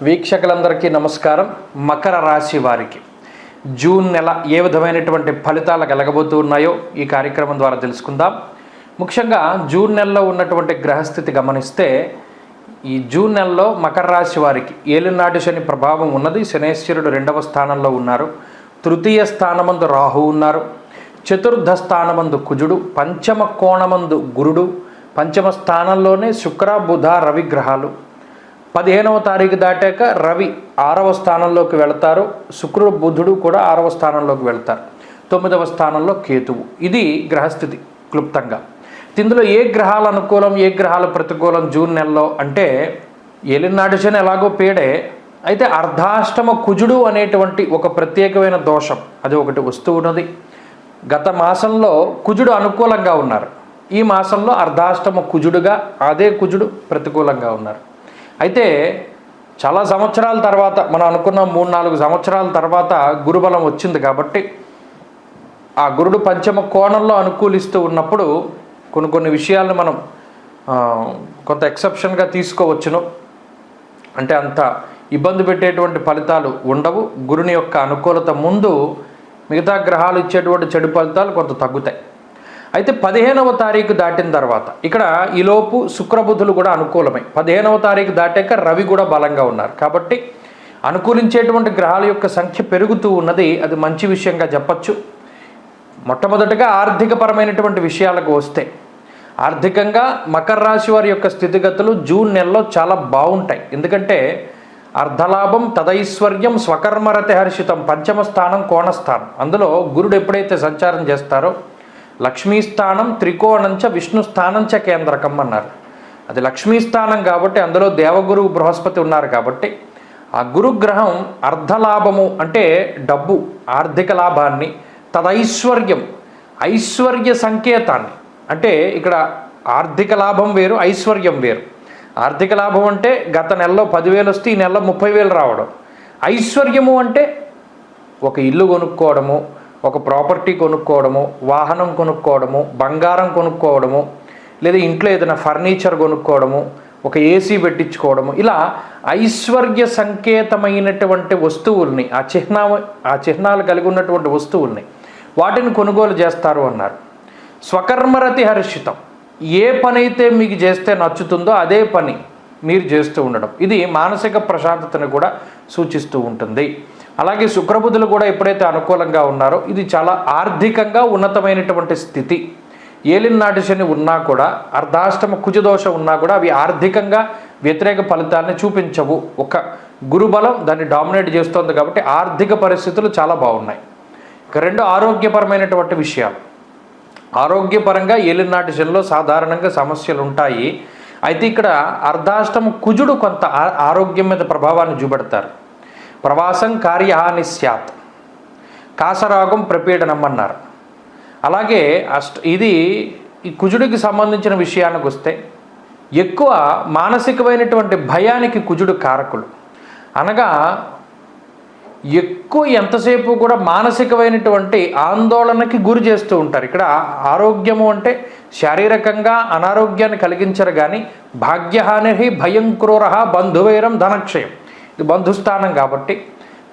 వీక్షకులందరికీ నమస్కారం. మకర రాశి వారికి జూన్ నెల ఏ విధమైనటువంటి ఫలితాలు కలగబోతూ ఉన్నాయో ఈ కార్యక్రమం ద్వారా తెలుసుకుందాం. ముఖ్యంగా జూన్ నెలలో ఉన్నటువంటి గ్రహస్థితి గమనిస్తే ఈ జూన్ నెలలో మకర రాశి వారికి ఏలినాటి శని ప్రభావం ఉన్నది. శనేశ్వరుడు 2వ స్థానంలో ఉన్నారు. తృతీయ స్థానమందు రాహు ఉన్నారు. చతుర్థ స్థానమందు కుజుడు, పంచమ కోణమందు గురుడు, పంచమ స్థానంలోనే శుక్ర బుధ రవి గ్రహాలు. 15వ తారీఖు దాటాక రవి 6వ స్థానంలోకి వెళతారు. శుక్రుడు బుధుడు కూడా 6వ స్థానంలోకి వెళతారు. 9వ స్థానంలో కేతువు. ఇది గ్రహస్థితి క్లుప్తంగా. ఇందులో ఏ గ్రహాలు అనుకూలం, ఏ గ్రహాలు ప్రతికూలం జూన్ నెలలో అంటే ఏలినాటి శని ఎలాగో పేడే, అయితే అర్ధాష్టమ కుజుడు అనేటువంటి ఒక ప్రత్యేకమైన దోషం అది ఒకటి వస్తూ ఉన్నది. గత మాసంలో కుజుడు అనుకూలంగా ఉన్నారు. ఈ మాసంలో అర్ధాష్టమ కుజుడుగా అదే కుజుడు ప్రతికూలంగా ఉన్నారు. అయితే చాలా సంవత్సరాల తర్వాత మనం అనుకున్న 3-4 సంవత్సరాల తర్వాత గురుబలం వచ్చింది కాబట్టి ఆ గురుడు పంచమ కోణంలో అనుకూలిస్తూ ఉన్నప్పుడు కొన్ని విషయాలను మనం కొంత ఎక్సెప్షన్గా తీసుకోవచ్చును. అంటే అంత ఇబ్బంది పెట్టేటువంటి ఫలితాలు ఉండవు. గురుని యొక్క అనుకూలత ముందు మిగతా గ్రహాలు ఇచ్చేటువంటి చెడు ఫలితాలు కొంత తగ్గుతాయి. అయితే 15వ తారీఖు దాటిన తర్వాత ఇక్కడ ఈలోపు శుక్రబుధులు కూడా అనుకూలమై 15వ తారీఖు దాటాక రవి కూడా బలంగా ఉన్నారు. కాబట్టి అనుకూలించేటువంటి గ్రహాల యొక్క సంఖ్య పెరుగుతూ ఉన్నది. అది మంచి విషయంగా చెప్పచ్చు. మొట్టమొదటిగా ఆర్థికపరమైనటువంటి విషయాలకు వస్తే ఆర్థికంగా మకర రాశి వారి యొక్క స్థితిగతులు జూన్ నెలలో చాలా బాగుంటాయి. ఎందుకంటే అర్ధలాభం, తదైశ్వర్యం, స్వకర్మరతి హర్షితం, పంచమ స్థానం కోణస్థానం. అందులో గురుడు ఎప్పుడైతే సంచారం చేస్తారో లక్ష్మీస్థానం త్రికోణంచ విష్ణుస్థానంచ కేంద్రకం అన్నారు. అది లక్ష్మీస్థానం కాబట్టి అందులో దేవగురు బృహస్పతి ఉన్నారు. కాబట్టి ఆ గురుగ్రహం అర్ధలాభము అంటే డబ్బు, ఆర్థిక లాభాన్ని, తదైశ్వర్యం ఐశ్వర్య సంకేతాన్ని, అంటే ఇక్కడ ఆర్థిక లాభం వేరు, ఐశ్వర్యం వేరు. ఆర్థిక లాభం అంటే గత నెలలో 10,000 వస్తే ఈ నెలలో 30,000 రావడం. ఐశ్వర్యము అంటే ఒక ఇల్లు కొనుక్కోవడము, ఒక ప్రాపర్టీ కొనుక్కోవడము, వాహనం కొనుక్కోవడము, బంగారం కొనుక్కోవడము, లేదా ఇంట్లో ఏదైనా ఫర్నిచర్ కొనుక్కోవడము, ఒక ఏసీ పెట్టించుకోవడము, ఇలా ఐశ్వర్య సంకేతమైనటువంటి వస్తువుల్ని ఆ చిహ్నాలు కలిగి ఉన్నటువంటి వస్తువుల్ని వాటిని కొనుగోలు చేస్తారు అన్నారు. స్వకర్మరతి హర్షితం, ఏ పని అయితే మీకు చేస్తే నచ్చుతుందో అదే పని మీరు చేస్తూ ఉండడం, ఇది మానసిక ప్రశాంతతను కూడా సూచిస్తూ ఉంటుంది. అలాగే శుక్రబుధులు కూడా ఎప్పుడైతే అనుకూలంగా ఉన్నారో ఇది చాలా ఆర్థికంగా ఉన్నతమైనటువంటి స్థితి. ఏలినాటి శని ఉన్నా కూడా, అర్ధాష్టమ కుజదోషం ఉన్నా కూడా అవి ఆర్థికంగా వ్యతిరేక ఫలితాన్ని చూపించవు. ఒక గురుబలం దాన్ని డామినేట్ చేస్తోంది కాబట్టి ఆర్థిక పరిస్థితులు చాలా బాగున్నాయి. ఇక 2 ఆరోగ్యపరమైనటువంటి విషయాలు. ఆరోగ్యపరంగా ఏలినాటి శనిలో సాధారణంగా సమస్యలు ఉంటాయి. అయితే ఇక్కడ అర్ధాష్టమ కుజుడు కొంత ఆరోగ్యం మీద ప్రభావాన్ని చూపెడతారు. ప్రవాసం కార్యహాని స్యాత్, కాసరాగం ప్రపీడనం అన్నారు. అలాగే ఇది ఈ కుజుడికి సంబంధించిన విషయానికి వస్తే ఎక్కువ మానసికమైనటువంటి భయానికి కుజుడు కారకులు. అనగా ఎక్కువ ఎంతసేపు కూడా మానసికమైనటువంటి ఆందోళనకి గురి చేస్తూ ఉంటారు. ఇక్కడ ఆరోగ్యము అంటే శారీరకంగా అనారోగ్యాన్ని కలిగించరు కానీ భాగ్యహాని భయం క్రూర బంధువైరం ధనక్షయం, ఇది బంధుస్థానం కాబట్టి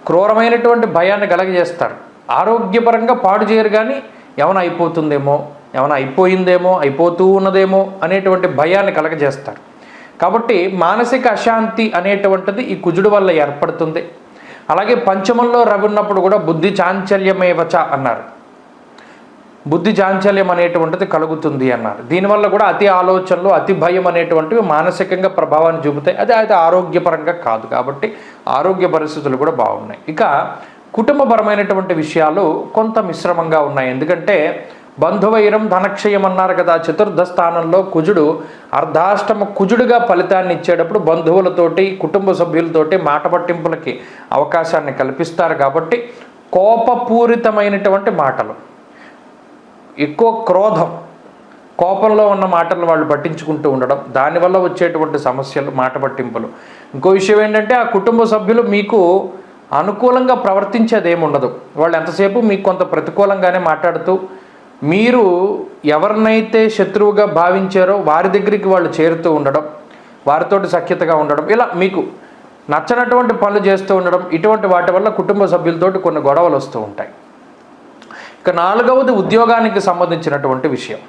క్రూరమైనటువంటి భయాన్ని కలగజేస్తారు. ఆరోగ్యపరంగా పాడు చేయరు కానీ ఏమైనా అయిపోతుందేమో, ఏమైనా అయిపోయిందేమో, అయిపోతూ ఉన్నదేమో అనేటువంటి భయాన్ని కలగజేస్తారు. కాబట్టి మానసిక అశాంతి అనేటువంటిది ఈ కుజుడు వల్ల ఏర్పడుతుంది. అలాగే పంచమంలో రవి ఉన్నప్పుడు కూడా బుద్ధి చాంచల్యమేవచ అన్నారు. బుద్ధి చాంచల్యం అనేటువంటిది కలుగుతుంది అన్నారు. దీనివల్ల కూడా అతి ఆలోచనలు, అతి భయం అనేటువంటివి మానసికంగా ప్రభావాన్ని చూపుతాయి. అది ఆరోగ్యపరంగా కాదు. కాబట్టి ఆరోగ్య పరిస్థితులు కూడా బాగున్నాయి. ఇక కుటుంబపరమైనటువంటి విషయాలు కొంత మిశ్రమంగా ఉన్నాయి. ఎందుకంటే బంధువైరం ధనక్షయం అన్నారు కదా. చతుర్థ స్థానంలో కుజుడు అర్ధాష్టమ కుజుడుగా ఫలితాన్ని ఇచ్చేటప్పుడు బంధువులతోటి, కుటుంబ సభ్యులతోటి మాట పట్టింపులకి అవకాశాన్ని కల్పిస్తారు. కాబట్టి కోపపూరితమైనటువంటి మాటలు, ఎక్కువ క్రోధం, కోపంలో ఉన్న మాటలు వాళ్ళు పట్టించుకుంటూ ఉండడం, దానివల్ల వచ్చేటువంటి సమస్యలు, మాట పట్టింపులు. ఇంకో విషయం ఏంటంటే ఆ కుటుంబ సభ్యులు మీకు అనుకూలంగా ప్రవర్తించేదేముండదు. వాళ్ళు ఎంతసేపు మీకు కొంత ప్రతికూలంగానే మాట్లాడుతూ మీరు ఎవరినైతే శత్రువుగా భావించారో వారి దగ్గరికి వాళ్ళు చేరుతూ ఉండడం, వారితోటి సఖ్యతగా ఉండడం, ఇలా మీకు నచ్చనటువంటి పనులు చేస్తూ ఉండడం, ఇటువంటి వాటి వల్ల కుటుంబ సభ్యులతోటి కొన్ని గొడవలు వస్తూ ఉంటాయి. ఇక 4వది ఉద్యోగానికి సంబంధించినటువంటి విషయం.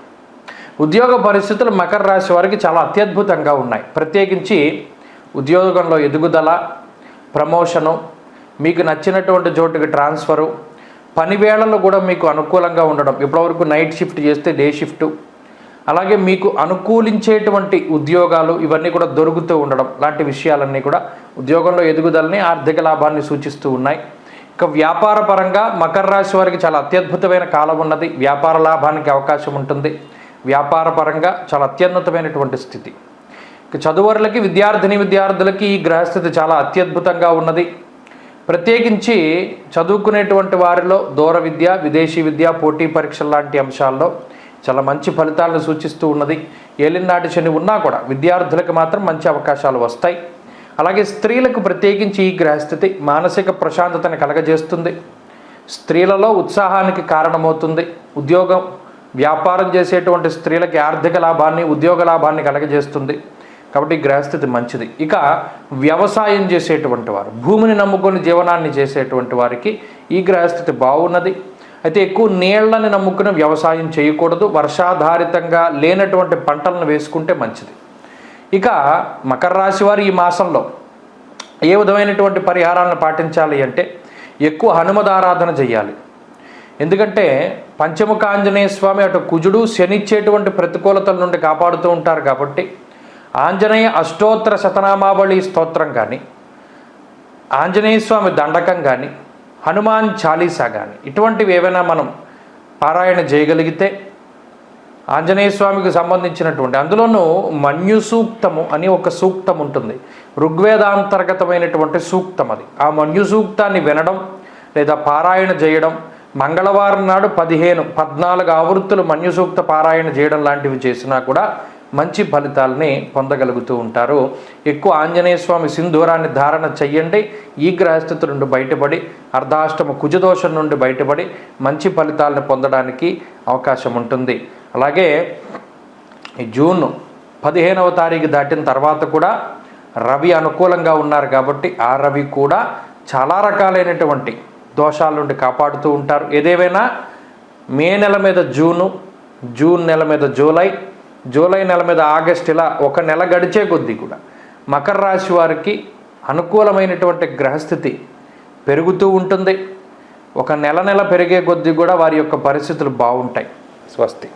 ఉద్యోగ పరిస్థితులు మకర రాశి వారికి చాలా అత్యద్భుతంగా ఉన్నాయి. ప్రత్యేకించి ఉద్యోగంలో ఎదుగుదల, ప్రమోషను, మీకు నచ్చినటువంటి చోటుకి ట్రాన్స్ఫరు, పని వేళల్లో కూడా మీకు అనుకూలంగా ఉండడం. ఇప్పటివరకు నైట్ షిఫ్ట్ చేస్తే డే షిఫ్టు, అలాగే మీకు అనుకూలించేటువంటి ఉద్యోగాలు ఇవన్నీ కూడా దొరుకుతూ ఉండడం లాంటి విషయాలన్నీ కూడా ఉద్యోగంలో ఎదుగుదలని, ఆర్థిక లాభాన్ని సూచిస్తూ ఉన్నాయి. ఇక వ్యాపార పరంగా మకర రాశి వారికి చాలా అత్యద్భుతమైన కాలం ఉన్నది. వ్యాపార లాభానికి అవకాశం ఉంటుంది. వ్యాపార పరంగా చాలా అత్యున్నతమైనటువంటి స్థితి. ఇక చదువురులకి, విద్యార్థులకి ఈ గ్రహస్థితి చాలా అత్యద్భుతంగా ఉన్నది. ప్రత్యేకించి చదువుకునేటువంటి వారిలో దూర విద్య, విదేశీ విద్య, పోటీ పరీక్షలు లాంటి అంశాల్లో చాలా మంచి ఫలితాలను సూచిస్తూ ఉన్నది. ఏలినాటి శని ఉన్నా కూడా విద్యార్థులకు మాత్రం మంచి అవకాశాలు వస్తాయి. అలాగే స్త్రీలకు ప్రత్యేకించి ఈ గ్రహస్థితి మానసిక ప్రశాంతతను కలగజేస్తుంది. స్త్రీలలో ఉత్సాహానికి కారణమవుతుంది. ఉద్యోగం, వ్యాపారం చేసేటువంటి స్త్రీలకి ఆర్థిక లాభాన్ని, ఉద్యోగ లాభాన్ని కలగజేస్తుంది. కాబట్టి ఈ గ్రహస్థితి మంచిది. ఇక వ్యవసాయం చేసేటువంటి వారు, భూమిని నమ్ముకొని జీవనాన్ని చేసేటువంటి వారికి ఈ గ్రహస్థితి బాగున్నది. అయితే ఎక్కువ నీళ్లని నమ్ముకుని వ్యవసాయం చేయకూడదు. వర్షాధారితంగా లేనటువంటి పంటలను వేసుకుంటే మంచిది. ఇక మకర రాశి వారు ఈ మాసంలో ఏ విధమైనటువంటి పరిహారాలను పాటించాలి అంటే ఎక్కువ హనుమదారాధన చేయాలి. ఎందుకంటే పంచముఖ ఆంజనేయ స్వామి అటు కుజుడు, శనిచ్చేటువంటి ప్రతికూలతల నుండి కాపాడుతూ ఉంటారు. కాబట్టి ఆంజనేయ అష్టోత్తర శతనామావళి స్తోత్రం కానీ, ఆంజనేయ స్వామి దండకం కానీ, హనుమాన్ చాలీసా కానీ ఇటువంటివి ఏవైనా మనం పారాయణ చేయగలిగితే ఆంజనేయ స్వామికి సంబంధించినటువంటి, అందులోనూ మన్యు సూక్తము అని ఒక సూక్తం ఉంటుంది. ఋగ్వేదాంతర్గతమైనటువంటి సూక్తం అది. ఆ మన్యు సూక్తాన్ని వినడం లేదా పారాయణ చేయడం, మంగళవారం నాడు 14 ఆవృత్తులు మన్యు సూక్త పారాయణ చేయడం లాంటివి చేసినా కూడా మంచి ఫలితాలని పొందగలుగుతూ ఉంటారు. ఎక్కువ ఆంజనేయ స్వామి సింధూరాన్ని ధారణ చెయ్యండి. ఈ గ్రహస్థితి నుండి బయటపడి, అర్ధాష్టమ కుజదోషం నుండి బయటపడి మంచి ఫలితాలను పొందడానికి అవకాశం ఉంటుంది. అలాగే ఈ జూన్ 15వ తారీఖు దాటిన తర్వాత కూడా రవి అనుకూలంగా ఉన్నారు. కాబట్టి ఆ రవి కూడా చాలా రకాలైనటువంటి దోషాల నుండి కాపాడుతూ ఉంటారు. ఏదేమైనా మే నెల మీద జూన్ నెల మీద జూలై నెల మీద ఆగస్ట్, ఇలా ఒక నెల గడిచే కొద్దీ కూడా మకర రాశి వారికి అనుకూలమైనటువంటి గ్రహస్థితి పెరుగుతూ ఉంటుంది. ఒక నెల పెరిగే కొద్దీ కూడా వారి యొక్క పరిస్థితులు బాగుంటాయి. స్వస్తి.